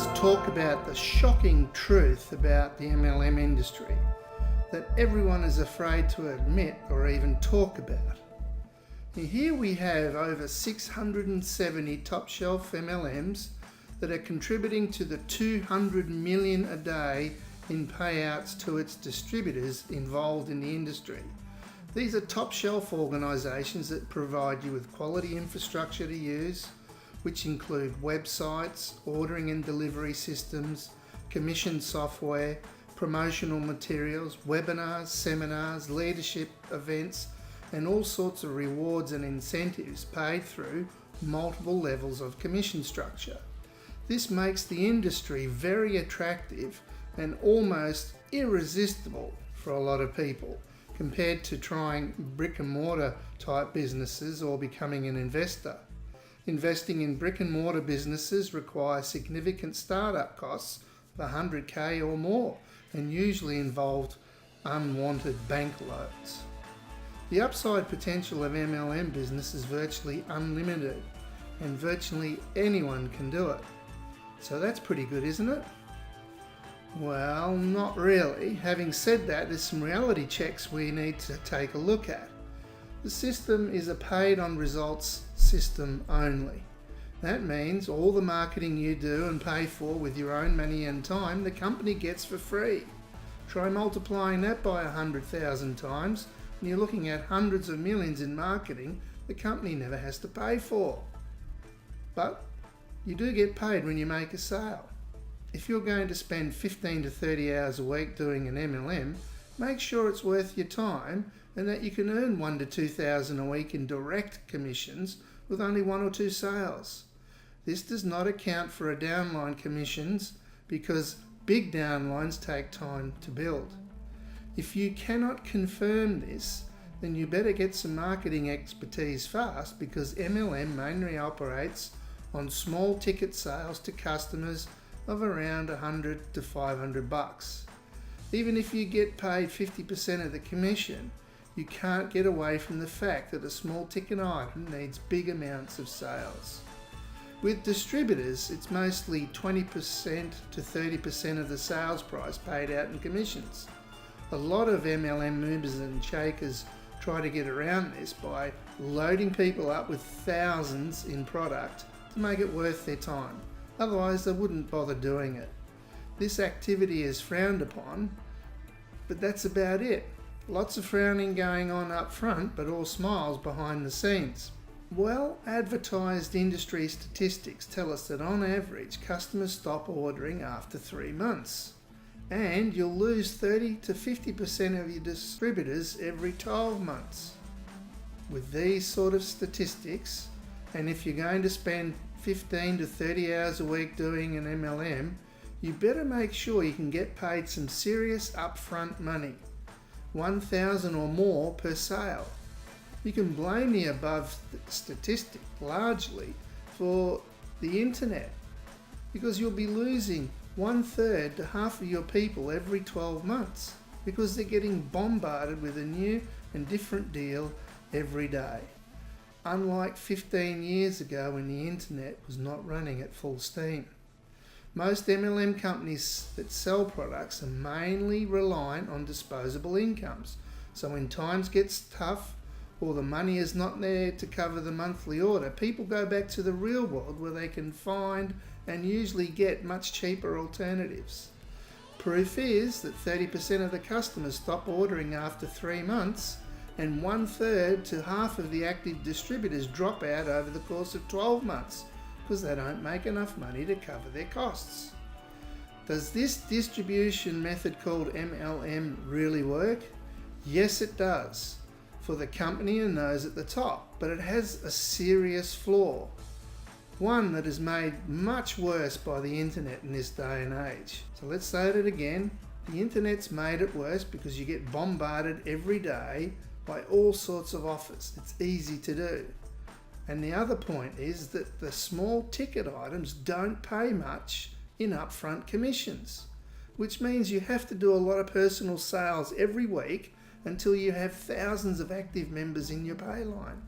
let's talk about the shocking truth about the MLM industry that everyone is afraid to admit or even talk about. Here we have over 670 top-shelf MLMs that are contributing to the 200 million a day in payouts to its distributors involved in the industry. These are top-shelf organisations that provide you with quality infrastructure to use, which include websites, ordering and delivery systems, commission software, promotional materials, webinars, seminars, leadership events, and all sorts of rewards and incentives paid through multiple levels of commission structure. This makes the industry very attractive and almost irresistible for a lot of people compared to trying brick and mortar type businesses or becoming an investor. Investing in brick and mortar businesses requires significant startup costs of $100,000 or more and usually involved unwanted bank loans. The upside potential of MLM business is virtually unlimited and virtually anyone can do it. So that's pretty good, isn't it? Well, not really. Having said that, there's some reality checks we need to take a look at. The system is a paid on results system only. That means all the marketing you do and pay for with your own money and time, the company gets for free. Try multiplying that by 100,000 times and you're looking at hundreds of millions in marketing the company never has to pay for. But you do get paid when you make a sale. If you're going to spend 15 to 30 hours a week doing an MLM, make sure it's worth your time and that you can earn $1,000 to $2,000 a week in direct commissions with only 1 or 2 sales. This does not account for a downline commissions because big downlines take time to build. If you cannot confirm this, then you better get some marketing expertise fast because MLM mainly operates on small ticket sales to customers of around $100 to $500. Even if you get paid 50% of the commission, you can't get away from the fact that a small ticket item needs big amounts of sales. With distributors, it's mostly 20% to 30% of the sales price paid out in commissions. A lot of MLM movers and shakers try to get around this by loading people up with thousands in product to make it worth their time. Otherwise, they wouldn't bother doing it. This activity is frowned upon, but that's about it. Lots of frowning going on up front, but all smiles behind the scenes. Well-advertised industry statistics tell us that on average, customers stop ordering after 3 months. And you'll lose 30 to 50% of your distributors every 12 months. With these sort of statistics, and if you're going to spend 15 to 30 hours a week doing an MLM, you better make sure you can get paid some serious upfront money. $1,000 or more per sale. You can blame the above statistic largely for the internet because you'll be losing 1/3 to half of your people every 12 months because they're getting bombarded with a new and different deal every day. Unlike 15 years ago when the internet was not running at full steam. Most MLM companies that sell products are mainly reliant on disposable incomes. So when times gets tough or the money is not there to cover the monthly order, people go back to the real world where they can find and usually get much cheaper alternatives. Proof is that 30% of the customers stop ordering after 3 months and 1/3 to half of the active distributors drop out over the course of 12 months because they don't make enough money to cover their costs. Does this distribution method called MLM really work? Yes, it does, for the company and those at the top, but it has a serious flaw. One that is made much worse by the internet in this day and age. So let's say it again. The internet's made it worse because you get bombarded every day by all sorts of offers. It's easy to do. And the other point is that the small ticket items don't pay much in upfront commissions, which means you have to do a lot of personal sales every week until you have thousands of active members in your pay line.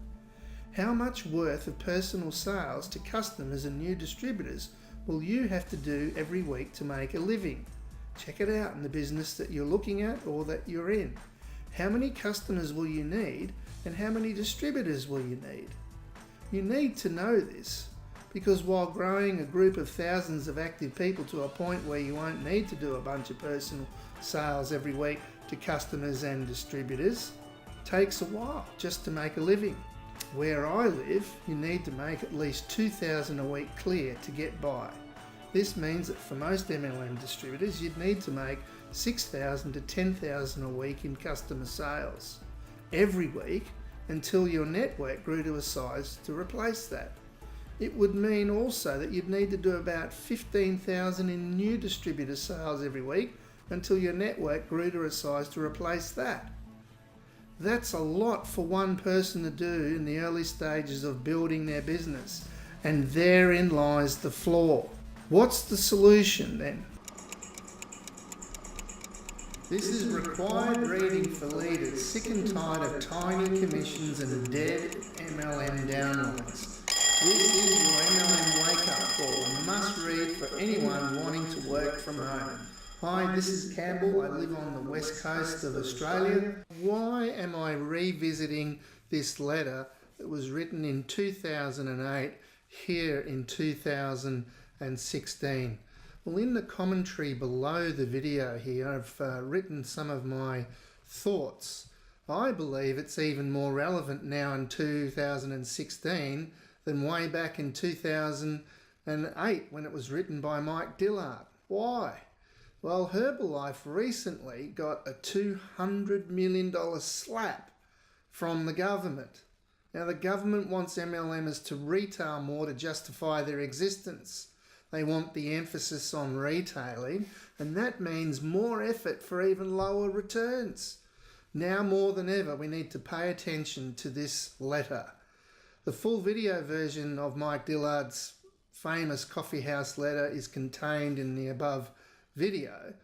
How much worth of personal sales to customers and new distributors will you have to do every week to make a living? Check it out in the business that you're looking at or that you're in. How many customers will you need, and how many distributors will you need? You need to know this, because while growing a group of thousands of active people to a point where you won't need to do a bunch of personal sales every week to customers and distributors, takes a while just to make a living. Where I live, you need to make at least $2,000 a week clear to get by. This means that for most MLM distributors, you'd need to make $6,000 to $10,000 a week in customer sales every week until your network grew to a size to replace that. It would mean also that you'd need to do about $15,000 in new distributor sales every week until your network grew to a size to replace that. That's a lot for one person to do in the early stages of building their business, and therein lies the flaw. What's the solution then? This is required reading for leaders sick and tired of tiny commissions and dead MLM downlines. This is your MLM wake-up call, a must-read for anyone wanting to work from home. Hi, this is Campbell. I live on the west coast of Australia. Why am I revisiting this letter that was written in 2008 here in 2016? Well, in the commentary below the video here, I've written some of my thoughts. I believe it's even more relevant now in 2016 than way back in 2008 when it was written by Mike Dillard. Why? Well, Herbalife recently got a $200 million slap from the government. Now, the government wants MLMers to retail more to justify their existence. They want the emphasis on retailing, and that means more effort for even lower returns. Now more than ever, we need to pay attention to this letter. The full video version of Mike Dillard's famous coffeehouse letter is contained in the above video.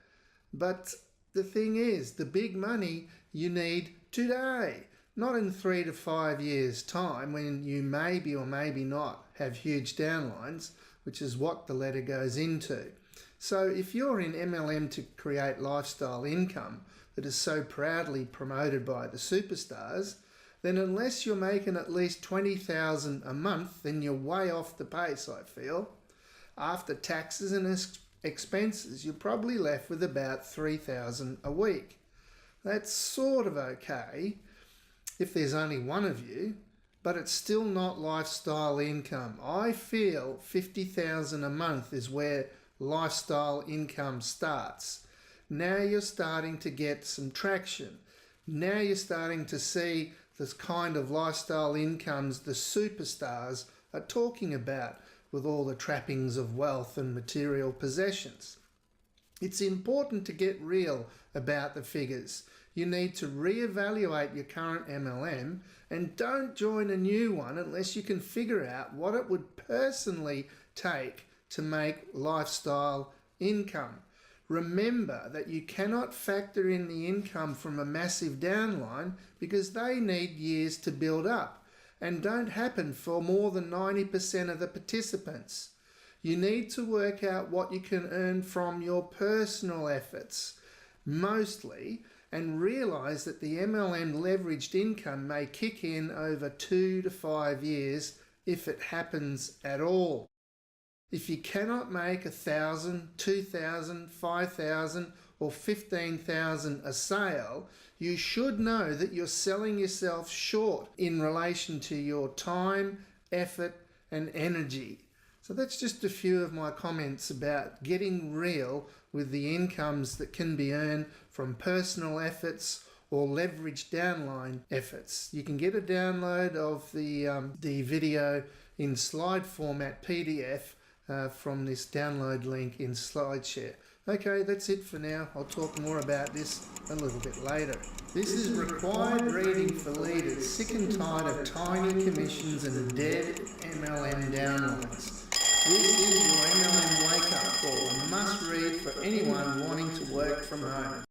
But the thing is, the big money you need today, not in 3 to 5 years' time when you maybe or maybe not have huge downlines, which is what the letter goes into. So if you're in MLM to create lifestyle income that is so proudly promoted by the superstars, then unless you're making at least $20,000 a month, then you're way off the pace, I feel. After taxes and expenses, you're probably left with about $3,000 a week. That's sort of okay if there's only one of you, but it's still not lifestyle income. I feel $50,000 a month is where lifestyle income starts. Now you're starting to get some traction. Now you're starting to see this kind of lifestyle incomes the superstars are talking about with all the trappings of wealth and material possessions. It's important to get real about the figures. You need to reevaluate your current MLM and don't join a new one unless you can figure out what it would personally take to make lifestyle income. Remember that you cannot factor in the income from a massive downline because they need years to build up and don't happen for more than 90% of the participants. You need to work out what you can earn from your personal efforts, mostly, and realize that the MLM leveraged income may kick in over 2 to 5 years if it happens at all. If you cannot make $1,000, $2,000, $5,000 or $15,000 a sale, you should know that you're selling yourself short in relation to your time, effort and energy. So that's just a few of my comments about getting real with the incomes that can be earned from personal efforts or leveraged downline efforts. You can get a download of the video in slide format PDF from this download link in SlideShare. Okay, that's it for now. I'll talk more about this a little bit later. This is required reading for leaders sick and tired of tiny commissions and dead MLM downlines. This is your MLM wake-up call, a must-read for anyone wanting to work from home.